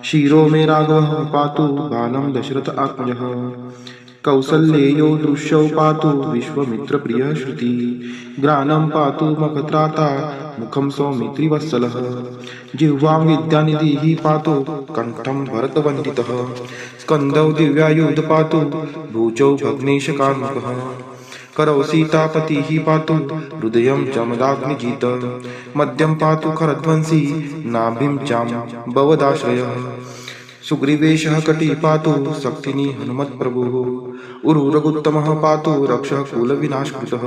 क्षीरो मे राघवः पातु बालं दशरथ आत्मजः कौसल्येयो दृश्यौ पातु विश्वामित्रप्रियः श्रुति ग्रानं पातु मखत्राता मुखं सौमित्रिवत्सलः जिह्वां विद्यानिधिः पातु कण्ठं भरतवन्दितः स्कन्दौ दिव्यायुध पातु भुजौ भग्नेशकार्मुकः करौ सीतापतिः पातु हृदयं जमदाग्निजित मध्यं पातु खरध्वंसी नाभिं चां भवदाश्रयः सुग्रीवेशः कटी पातु शक्तिनी हनुमत्प्रभुः उरुरगुत्तमः पातु रक्षः कुलविनाशकृतः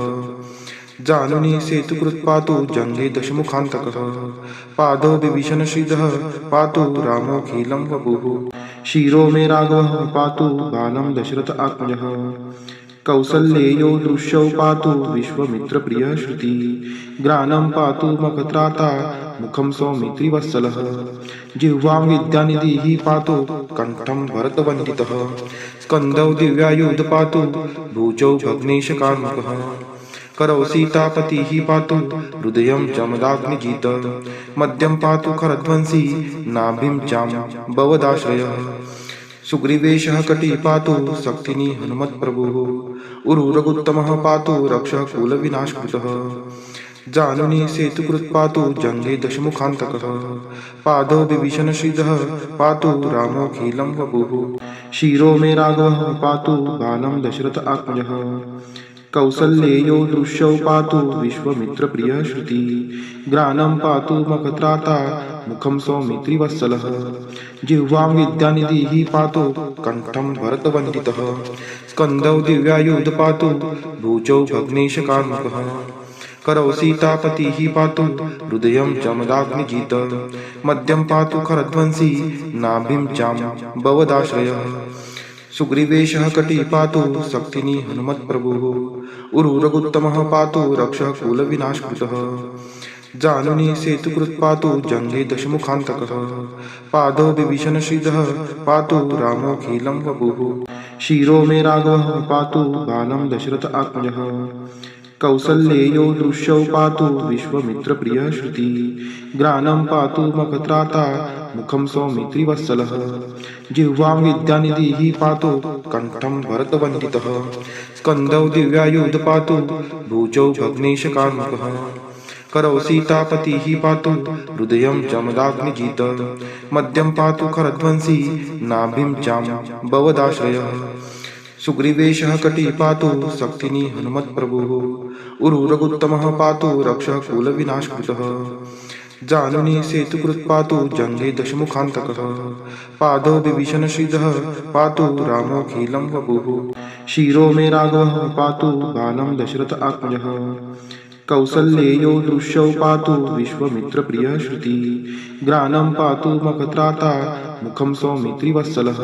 जानुनी सेतुकृत् पातु जङ्गे दशमुखान्तकः पादौ विभीषणश्रीधः पातु रामोऽखिलं वपुः क्षीरो मे राघवः पातु बालं दशरथ आत्मजः कौसल्येयो दृश्यौ पातु विश्वामित्रप्रियः श्रुति ग्रानं पातु मखत्राता मुखं सौमित्रिवत्सलः जिह्वां विद्यानिधिः पातु कण्ठं भरतवन्दितः स्कन्दौ दिव्यायुध पातु भुजौ भग्नेशकार्मुकः करौ सीतापतिः पातु हृदयं जमदाग्निजित मध्यं पातु खरध्वंसी नाभिं चां भवदाश्रयः सुग्रीवेशः कटी पातु शक्तिनी हनुमत्प्रभुः उरुरगुत्तमः पातु रक्षः कुलविनाशकृतः जानुनी सेतुकृत् पातु जङ्गे दशमुखान्तकः पादौ विभीषणश्रीधः पातु रामोऽखिलं वपुः क्षीरो मे राघवः पातु बालं दशरथ आत्मजः कौसल्येयो दृश्यौ पातु विश्वामित्रप्रियः श्रुति ग्रानं पातु मखत्राता मुखं सौमित्रिवत्सलः जिह्वां विद्यानिधिः पातु कण्ठं भरतवन्दितः स्कन्दौ दिव्यायुध पातु भुजौ भग्नेशकार्मुकः करौ सीतापतिः पातु हृदयं जमदाग्निजित मध्यं पातु खरध्वंसी नाभिं चां भवदाश्रयः सुग्रीवेशः कटी पातु शक्तिनी हनुमत्प्रभुः उरुरगुत्तमः पातु रक्षः कुलविनाशकृतः जानुनी सेतुकृत् पातु जङ्गे दशमुखान्तकः पादौ विभीषणश्रीधः पातु रामोऽखिलं वपुः क्षीरो मे राघवः पातु बालं दशरथ आत्मजः कौसल्येयो दृश्यौ पातु विश्वामित्रप्रियः श्रुति ग्रानं पातु मखत्राता मुखं सौमित्रिवत्सलः जिह्वां विद्यानिधिः पातु कण्ठं भरतवन्दितः स्कन्दौ दिव्यायुध पातु भुजौ भग्नेशकार्मुकः करौ सीतापतिः पातु हृदयं जमदाग्निजित मध्यं पातु खरध्वंसी नाभिं चां भवदाश्रयः सुग्रीवेशः कटी पातु शक्तिनी हनुमत्प्रभुः उरुरगुत्तमः पातु रक्षः कुलविनाशकृतः जानुनी सेतुकृत् पातु जङ्गे दशमुखान्तकः पादौ विभीषणश्रीधः पातु रामोऽखिलं वपुः क्षीरो मे राघवः पातु बालं दशरथ आत्मजः कौसल्येयो दृश्यौ पातु विश्वामित्रप्रियः श्रुति ग्रानं पातु मखत्राता मुखं सौमित्रिवत्सलः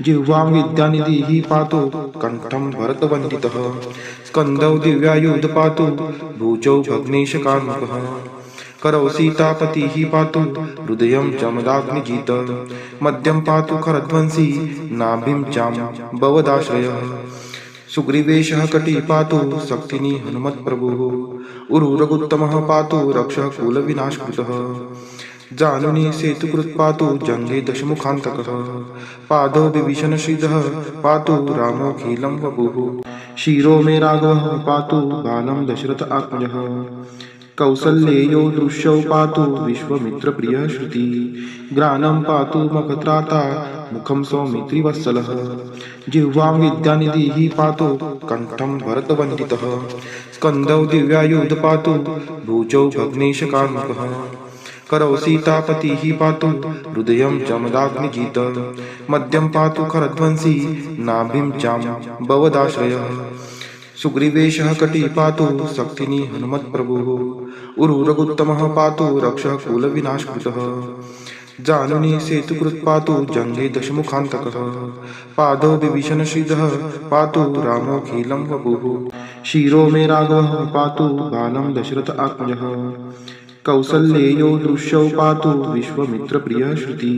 जिह्वां विद्यानिधिः पातु कण्ठं भरतवन्दितः स्कन्दौ दिव्यायुध पातु भुजौ भग्नेशकार्मुकः करौ सीतापतिः पातु हृदयं जमदाग्निजित मध्यं पातु खरध्वंसी नाभिं चां भवदाश्रयः सुग्रीवेशः कटी पातु शक्तिनी हनुमत्प्रभुः उरुरगुत्तमः पातु रक्षः कुलविनाशकृतः जानुनी सेतुकृत् पातु जङ्गे दशमुखान्तकः पादौ विभीषणश्रीधः पातु रामोऽखिलं वपुः क्षीरो मे राघवः पातु बालं दशरथ आत्मजः कौसल्येयो दृश्यौ पातु विश्वामित्रप्रियः श्रुति ग्रानं पातु मखत्राता मुखं सौमित्रिवत्सलः जिह्वां विद्यानिधिः पातु कण्ठं भरतवन्दितः स्कन्दौ दिव्यायुध पातु भुजौ भग्नेशकार्मुकः करौ सीतापतिः पातु हृदयं जमदाग्निजित मध्यं पातु खरध्वंसी नाभिं चां भवदाश्रयः सुग्रीवेशः कटी पातु शक्तिनी हनुमत्प्रभुः उरुरगुत्तमः पातु रक्षः कुलविनाशकृतः जानुनी सेतुकृत् पातु जङ्गे दशमुखान्तकः पादौ विभीषणश्रीधः पातु रामोऽखिलं वपुः क्षीरो मे राघवः पातु बालं दशरथ आत्मजः कौसल्येयो दृश्यौ पातु विश्वामित्रप्रियः श्रुति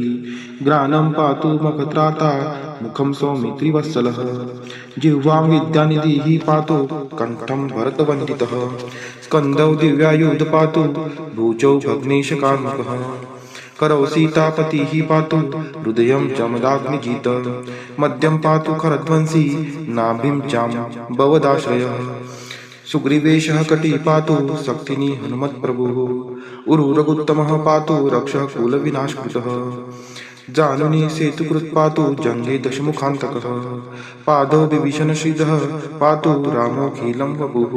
ग्रानं पातु मखत्राता मुखं सौमित्रिवत्सलः जिह्वां विद्यानिधिः पातु कण्ठं भरतवन्दितः स्कन्दौ दिव्यायुध पातु भुजौ भग्नेशकार्मुकः करौ सीतापतिः पातु हृदयं जमदाग्निजित मध्यं पातु खरध्वंसी नाभिं चां भवदाश्रयः सुग्रीवेशः कटी पातु शक्तिनी हनुमत्प्रभुः उरुरगुत्तमः पातु रक्षः कुलविनाशकृतः जानुनी सेतुकृत् पातु जङ्गे दशमुखान्तकः पादौ विभीषणश्रीधः पातु रामोऽखिलं वपुः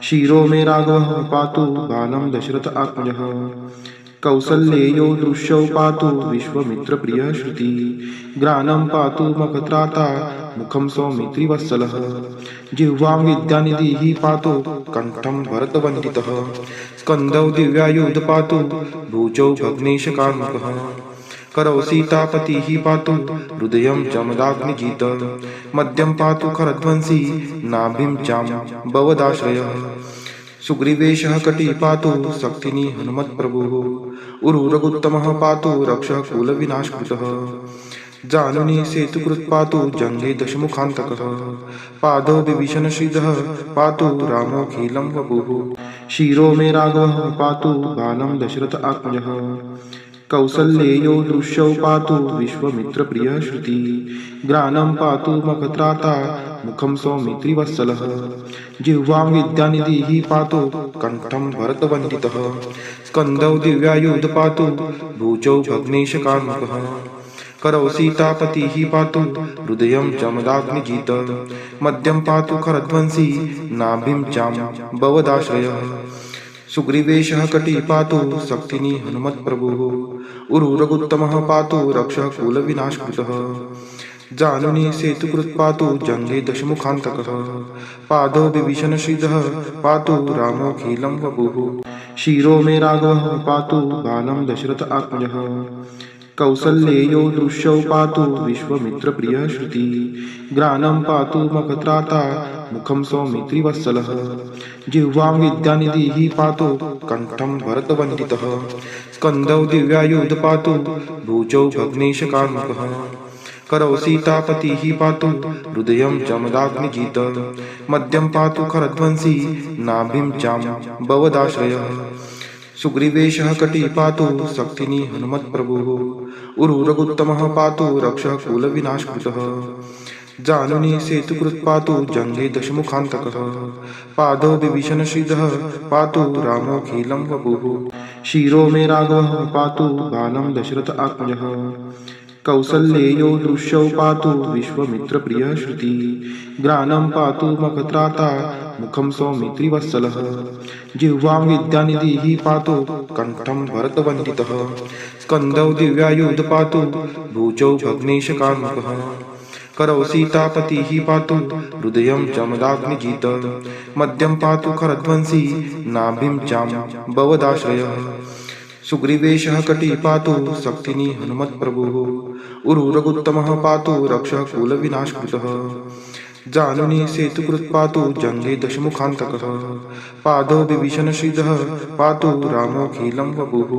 शिरो मे राघवः पातु बालं दशरथ आत्मजः कौसल्येयो दृश्यौ पातु विश्वामित्रप्रियः श्रुति ग्रानं पातु मखत्राता मुखं सौमित्रिवत्सलः जिह्वां विद्यानिधिः पातु कण्ठं भरतवन्दितः स्कन्दौ दिव्यायुध पातु भुजौ भग्नेशकार्मुकः करौ सीतापतिः पातु हृदयं जमदाग्निजित मध्यं पातु खरध्वंसी नाभिं चां भवदाश्रयः सुग्रीवेशः कटी पातु शक्तिनी हनुमत्प्रभुः उरुरगुत्तमः पातु रक्षः कुलविनाशकृतः जानुनी सेतुकृत् पातु जङ्गे दशमुखान्तकः पादौ विभीषणश्रीधः पातु रामोऽखिलं वपुः शिरो मे राघवः पातु बालं दशरथ आत्मजः कौसल्येयो दृश्यौ पातु विश्वामित्रप्रियः श्रुति ग्रानं पातु मखत्राता मुखं सौमित्रिवत्सलः जिह्वां विद्यानिधिः पातु कण्ठं भरतवन्दितः स्कन्दौ दिव्यायुध पातु भुजौ भग्नेशकार्मुकः करौ सीतापतिः पातु हृदयं जमदाग्निजित मध्यं पातु खरध्वंसी नाभिं चां भवदाश्रयः सुग्रीवेशः कटी पातु शक्तिनी हनुमत्प्रभुः उरुरगुत्तमः पातु रक्षः कुलविनाशकृतः जानुनी सेतुकृत् पातु जङ्गे दशमुखान्तकः पादौ विभीषणश्रीधः पातु रामोऽखिलं वपुः शिरो मे राघवः पातु बालं दशरथ आत्मजः कौसल्येयो दृश्यौ पातु विश्वामित्रप्रियः श्रुति ग्रानं पातु मखत्राता मुखं सौमित्रिवत्सलः जिह्वां विद्यानिधिः पातु कण्ठं भरतवन्दितः स्कन्दौ दिव्यायुध पातु भुजौ भग्नेशकार्मुकः करौ सीतापतिः पातु हृदयं जमदाग्निजित मध्यं पातु खरध्वंसी नाभिं चां भवदाश्रयः सुग्रीवेशः कटी पातु शक्तिनी हनुमत्प्रभुः उरुरगुत्तमः पातु रक्षः कुलविनाशकृतः जानुनी सेतुकृत् पातु जङ्गे दशमुखान्तकः पादौ विभीषणश्रीधः पातु रामोऽखिलं वपुः शिरो मे राघवः पातु बालं दशरथ आत्मजः कौसल्येयो दृश्यौ पातु विश्वामित्रप्रियः श्रुति ग्रानं पातु मखत्राता मुखं सौमित्रिवत्सलः जिह्वां विद्यानिधिः पातु कण्ठं भरतवन्दितः स्कन्दौ दिव्यायुध पातु भुजौ भग्नेशकार्मुकः करौ सीतापतिः पातु हृदयं जमदाग्निजित मध्यं पातु खरध्वंसी नाभिं चां भवदाश्रयः सुग्रीवेशः कटी पातु शक्तिनी हनुमत्प्रभुः उरुरगुत्तमः पातु रक्षः कुलविनाशकृतः जानुनी सेतुकृत् पातु जङ्गे दशमुखान्तकः पादौ विभीषणश्रीधः पातु रामोऽखिलं वपुः